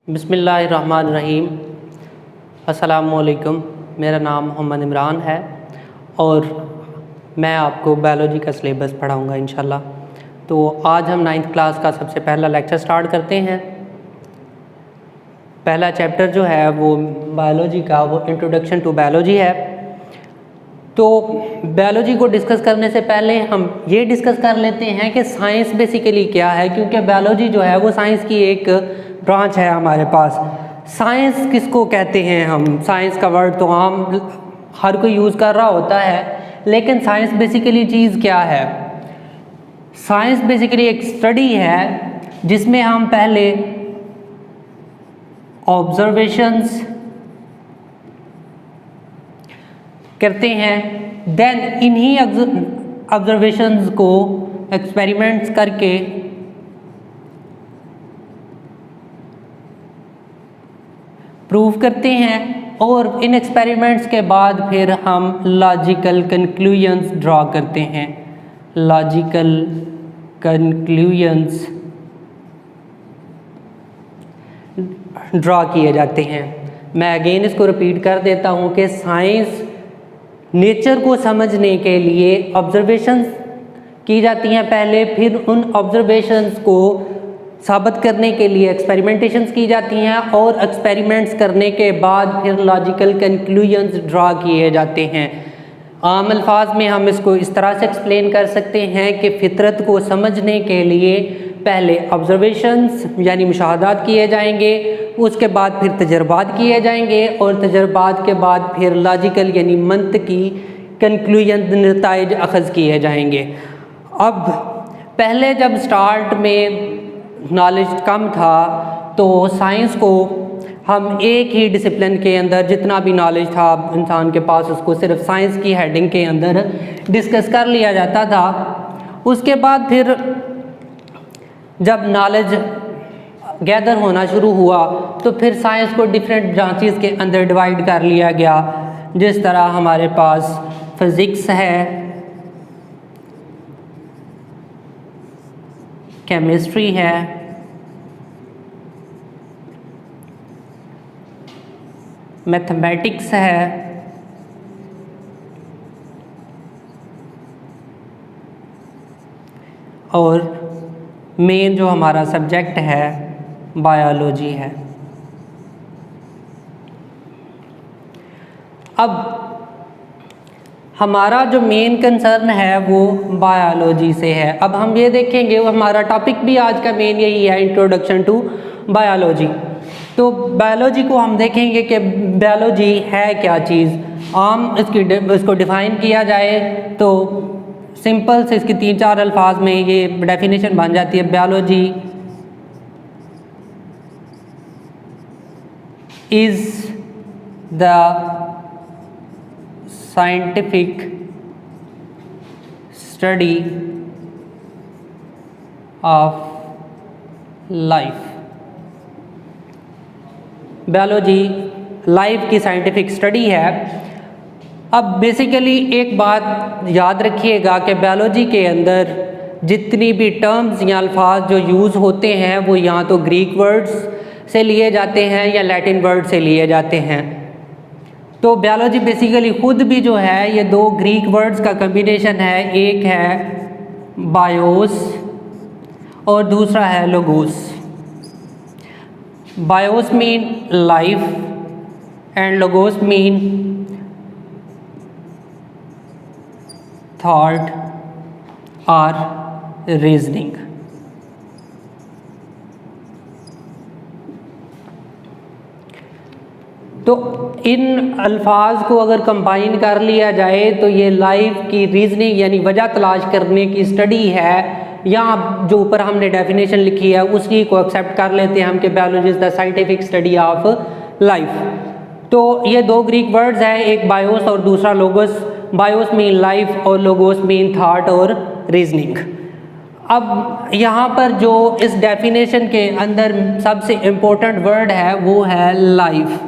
बिस्मिल्लाहिर्रहमानिर्रहीम। अस्सलामुअलैकुम। मेरा नाम मोहम्मद इमरान है और मैं आपको बायोलॉजी का सिलेबस पढ़ाऊँगा इंशाल्लाह। तो आज हम 9th क्लास का सबसे पहला लेक्चर स्टार्ट करते हैं। पहला चैप्टर जो है वो बायोलॉजी का वो इंट्रोडक्शन टू बायोलॉजी है। तो बायोलॉजी को डिस्कस करने से पहले हम ये डिस्कस कर लेते हैं कि साइंस बेसिकली क्या है, क्योंकि बायोलॉजी जो है वो साइंस की एक ब्रांच है हमारे पास। साइंस किसको कहते हैं हम? साइंस का वर्ड तो आम हर कोई यूज़ कर रहा होता है, लेकिन साइंस बेसिकली चीज़ क्या है? साइंस बेसिकली एक स्टडी है जिसमें हम पहले ऑब्जर्वेशंस करते हैं, देन इन्हीं ऑब्जर्वेशंस को एक्सपेरिमेंट्स करके प्रूव करते हैं और इन एक्सपेरिमेंट्स के बाद फिर हम लॉजिकल कंक्लूजन्स ड्रॉ करते हैं। लॉजिकल कंक्लूजन्स ड्रॉ किए जाते हैं। मैं अगेन इसको रिपीट कर देता हूँ कि साइंस नेचर को समझने के लिए ऑब्जर्वेशंस की जाती हैं पहले, फिर उन ऑब्जर्वेशंस को साबित करने के लिए एक्सपेरिमेंटेशंस की जाती हैं और एक्सपेरिमेंट्स करने के बाद फिर लॉजिकल कंक्लूजन्स ड्रॉ किए जाते हैं। आम अल्फाज में हम इसको इस तरह से एक्सप्लेन कर सकते हैं कि फितरत को समझने के लिए पहले ऑब्जर्वेशंस यानी मुशाहदात किए जाएंगे, उसके बाद फिर तजर्बात किए जाएंगे और तजर्बात के बाद फिर लॉजिकल यानी मंतकी कंक्लूजन नताइज अखज़ किए जाएंगे। अब पहले जब स्टार्ट में नॉलेज कम था तो साइंस को हम एक ही डिसिप्लिन के अंदर जितना भी नॉलेज था इंसान के पास उसको सिर्फ साइंस की हेडिंग के अंदर डिस्कस कर लिया जाता था। उसके बाद फिर जब नॉलेज गैदर होना शुरू हुआ तो फिर साइंस को डिफरेंट ब्रांचेस के अंदर डिवाइड कर लिया गया। जिस तरह हमारे पास फिज़िक्स है, केमिस्ट्री है, मैथमेटिक्स है, और मेन जो हमारा सब्जेक्ट है बायोलॉजी है। अब हमारा जो मेन कंसर्न है वो बायोलॉजी से है। अब हम ये देखेंगे, वो हमारा टॉपिक भी आज का मेन यही है, इंट्रोडक्शन टू बायोलॉजी। तो बायोलॉजी को हम देखेंगे कि बायोलॉजी है क्या चीज़। आम इसको डिफ़ाइन किया जाए तो सिंपल से इसकी 3-4 अल्फाज में ये डेफिनेशन बन जाती है। Biology is the scientific study of life. Biology life की साइंटिफिक स्टडी है। अब बेसिकली एक बात याद रखिएगा कि बायोलॉजी के अंदर जितनी भी टर्म्स या अल्फाज जो यूज़ होते हैं वो या तो ग्रीक वर्ड्स से लिए जाते हैं या लैटिन वर्ड से लिए जाते हैं। तो बायोलॉजी बेसिकली खुद भी जो है ये 2 ग्रीक वर्ड्स का कम्बिनेशन है। एक है बायोस और दूसरा है logos. BIOS mean life and logos mean thought और रीजनिंग। तो इन अल्फाज को अगर कंबाइन कर लिया जाए तो ये लाइफ की रीजनिंग यानी वजह तलाश करने की स्टडी है। या जो ऊपर हमने डेफिनेशन लिखी है उसी को एक्सेप्ट कर लेते हैं हम कि biology is the scientific study of life. तो ये 2 ग्रीक वर्ड्स हैं, एक बायोस और दूसरा लोगोस। बायोस मीन लाइफ और लोगोस मीन थॉट और रीजनिंग। अब यहाँ पर जो इस डेफिनेशन के अंदर सबसे इम्पोर्टेंट वर्ड है वो है लाइफ।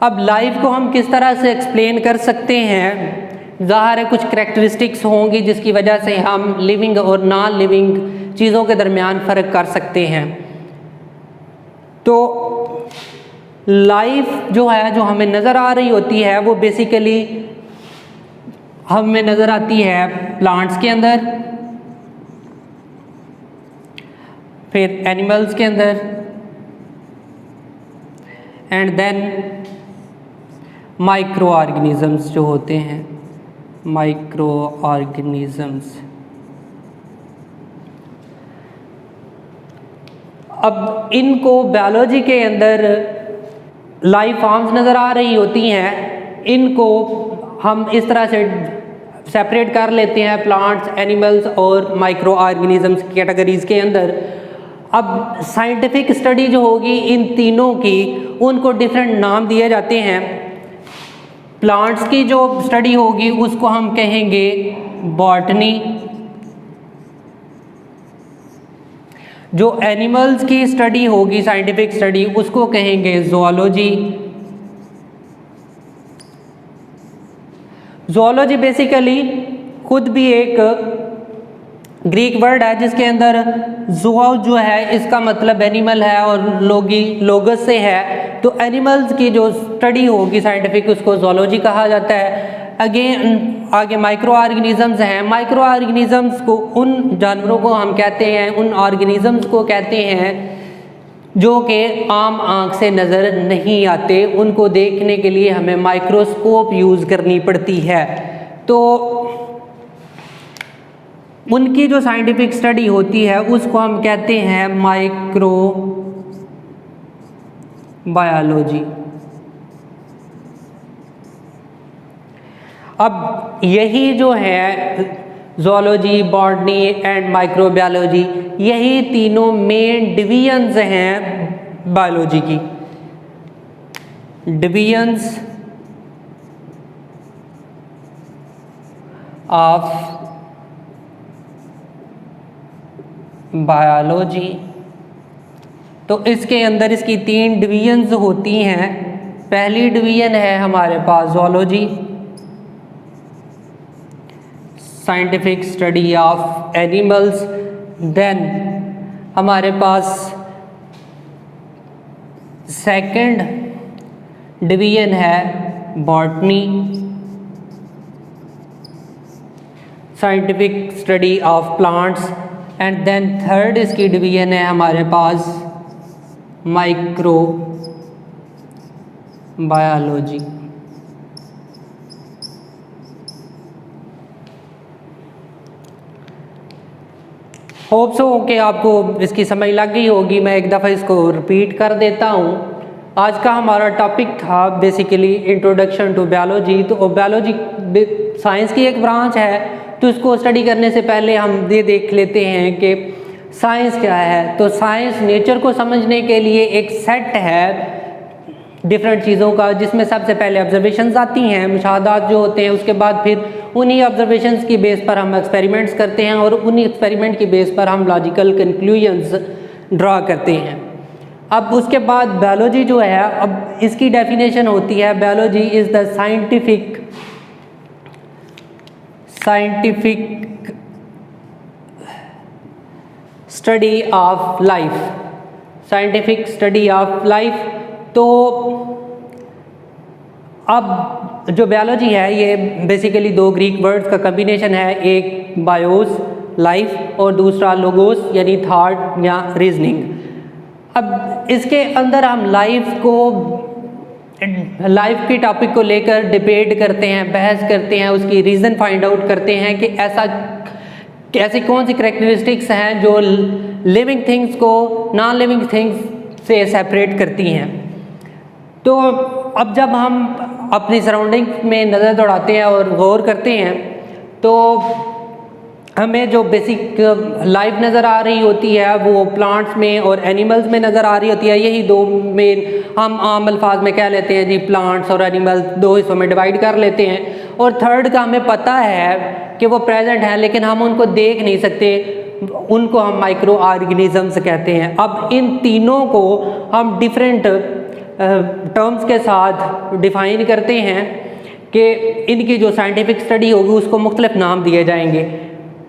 अब लाइफ को हम किस तरह से एक्सप्लेन कर सकते हैं? ज़ाहिर है कुछ करैक्टरिस्टिक्स होंगी जिसकी वजह से हम लिविंग और नॉन लिविंग चीज़ों के दरमियान फ़र्क कर सकते हैं। तो लाइफ जो है, जो हमें नज़र आ रही होती है, वो बेसिकली हमें नज़र आती है प्लांट्स के अंदर, फिर एनिमल्स के अंदर, एंड देन माइक्रो ऑर्गेनिजम्स जो होते हैं, माइक्रो ऑर्गेनिजम्स। अब इनको बायोलॉजी के अंदर लाइफ फॉर्म्स नज़र आ रही होती हैं, इनको हम इस तरह से सेपरेट कर लेते हैं प्लांट्स, एनिमल्स और माइक्रो ऑर्गेनिजम्स कैटेगरीज के अंदर। अब साइंटिफिक स्टडी जो होगी इन तीनों की, उनको डिफरेंट नाम दिए जाते हैं। प्लांट्स की जो स्टडी होगी उसको हम कहेंगे बॉटनी, जो एनिमल्स की स्टडी होगी साइंटिफिक स्टडी उसको कहेंगे ज़ूलॉजी। ज़ूलॉजी बेसिकली खुद भी एक ग्रीक वर्ड है जिसके अंदर ज़ूओ जो है इसका मतलब एनिमल है और लोगी लोगस से है, तो एनिमल्स की जो स्टडी होगी साइंटिफिक उसको ज़ूलॉजी कहा जाता है। अगेन आगे माइक्रो ऑर्गेनिजम्स हैं। माइक्रो ऑर्गेनिजम्स को उन जानवरों को हम कहते हैं, उन ऑर्गेनिजम्स को कहते हैं जो कि आम आँख से नज़र नहीं आते, उनको देखने के लिए हमें माइक्रोस्कोप यूज़ करनी पड़ती है। तो उनकी जो साइंटिफिक स्टडी होती है उसको हम कहते हैं माइक्रो बायोलॉजी। अब यही जो है ज़ूलॉजी, बॉटनी एंड माइक्रोबायोलॉजी, यही तीनों मेन डिवीजन्स हैं बायोलॉजी की। Divisions of biology. तो इसके अंदर इसकी 3 डिवीजन्स होती हैं। पहली डिवीजन है हमारे पास zoology, scientific study of animals. Then हमारे पास सेकंड डिवीजन है botany, scientific study of plants. And then third इसकी डिवीजन है हमारे पास माइक्रो बायोलॉजी। होप सो कि आपको इसकी समझ लग गई होगी। मैं एक दफ़ा इसको रिपीट कर देता हूँ। आज का हमारा टॉपिक था बेसिकली इंट्रोडक्शन टू बायोलॉजी। तो बायोलॉजी साइंस की एक ब्रांच है, तो इसको स्टडी करने से पहले हम ये देख लेते हैं कि साइंस क्या है। तो साइंस नेचर को समझने के लिए एक सेट है डिफरेंट चीज़ों का, जिसमें सबसे पहले ऑब्जर्वेशंस आती हैं, मुशाहदात जो होते हैं। उसके बाद फिर उन्हीं ऑब्जर्वेशंस की बेस पर हम एक्सपेरिमेंट्स करते हैं और उन्हीं एक्सपेरिमेंट की बेस पर हम लॉजिकल कंक्लूजन्स ड्रा करते हैं। अब उसके बाद बायोलॉजी जो है, अब इसकी डेफिनेशन होती है, biology is the scientific study of life, scientific study of life. तो अब जो बायोलॉजी है ये बेसिकली 2 ग्रीक वर्ड्स का कम्बिनेशन है, एक बायोस लाइफ और दूसरा लोगोस यानी थॉट या रीजनिंग। अब इसके अंदर हम लाइफ की टॉपिक को लेकर डिबेट करते हैं, बहस करते हैं, उसकी रीज़न फाइंड आउट करते हैं कि ऐसी कौन सी करैक्टरिस्टिक्स हैं जो लिविंग थिंग्स को नॉन लिविंग थिंग्स से सेपरेट करती हैं। तो अब जब हम अपनी सराउंडिंग में नज़र दौड़ाते हैं और गौर करते हैं तो हमें जो बेसिक लाइफ नज़र आ रही होती है वो प्लांट्स में और एनिमल्स में नज़र आ रही होती है। यही 2 मेन हम आम अल्फाज में कह लेते हैं जी, प्लांट्स और एनिमल्स 2 हिस्सों में डिवाइड कर लेते हैं। और थर्ड का हमें पता है कि वो प्रेजेंट है लेकिन हम उनको देख नहीं सकते, उनको हम माइक्रो ऑर्गेनिजम्स कहते हैं। अब इन तीनों को हम डिफरेंट टर्म्स के साथ डिफ़ाइन करते हैं कि इनकी जो साइंटिफिक स्टडी होगी उसको मुख्तलिफ नाम दिए जाएंगे।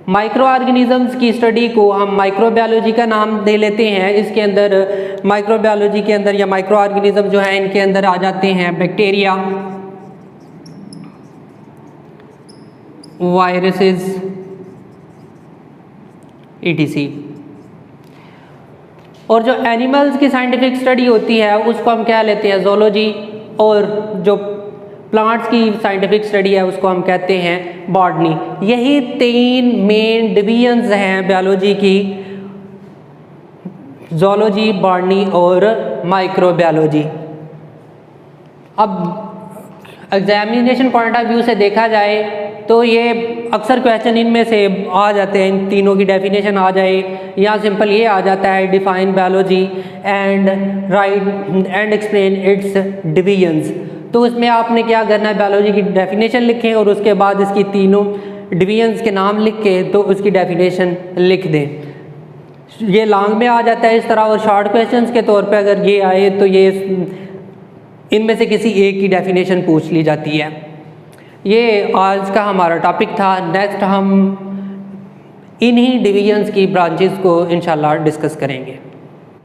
माइक्रो ऑर्गेनिजम्स की स्टडी को हम माइक्रोबायोलॉजी का नाम दे लेते हैं। इसके अंदर माइक्रोबायोलॉजी के अंदर या माइक्रो ऑर्गेनिज्म जो है इनके अंदर आ जाते हैं बैक्टीरिया, वायरसेस, ETC। और जो एनिमल्स की साइंटिफिक स्टडी होती है उसको हम क्या लेते हैं, ज़ूलॉजी। और जो प्लांट्स की साइंटिफिक स्टडी है उसको हम कहते हैं बॉटनी। यही 3 मेन डिवीजन्स हैं बायोलॉजी की, ज़ूलॉजी, बॉटनी और माइक्रोबायोलॉजी। अब एग्जामिनेशन पॉइंट ऑफ व्यू से देखा जाए तो ये अक्सर क्वेश्चन इनमें से आ जाते हैं, इन तीनों की डेफिनेशन आ जाए या सिंपल ये आ जाता है define biology and right and explain it's divisions. तो उसमें आपने क्या करना है, बायोलॉजी की डेफिनेशन लिखें और उसके बाद इसकी तीनों डिवीजन्स के नाम लिख के तो उसकी डेफिनेशन लिख दें। ये लॉन्ग में आ जाता है इस तरह, और शॉर्ट क्वेश्चंस के तौर पे अगर ये आए तो ये इनमें से किसी एक की डेफिनेशन पूछ ली जाती है। ये आज का हमारा टॉपिक था। नेक्स्ट हम इन्हीं डिवीजन्स की ब्रांचेस को इंशाल्लाह डिस्कस करेंगे।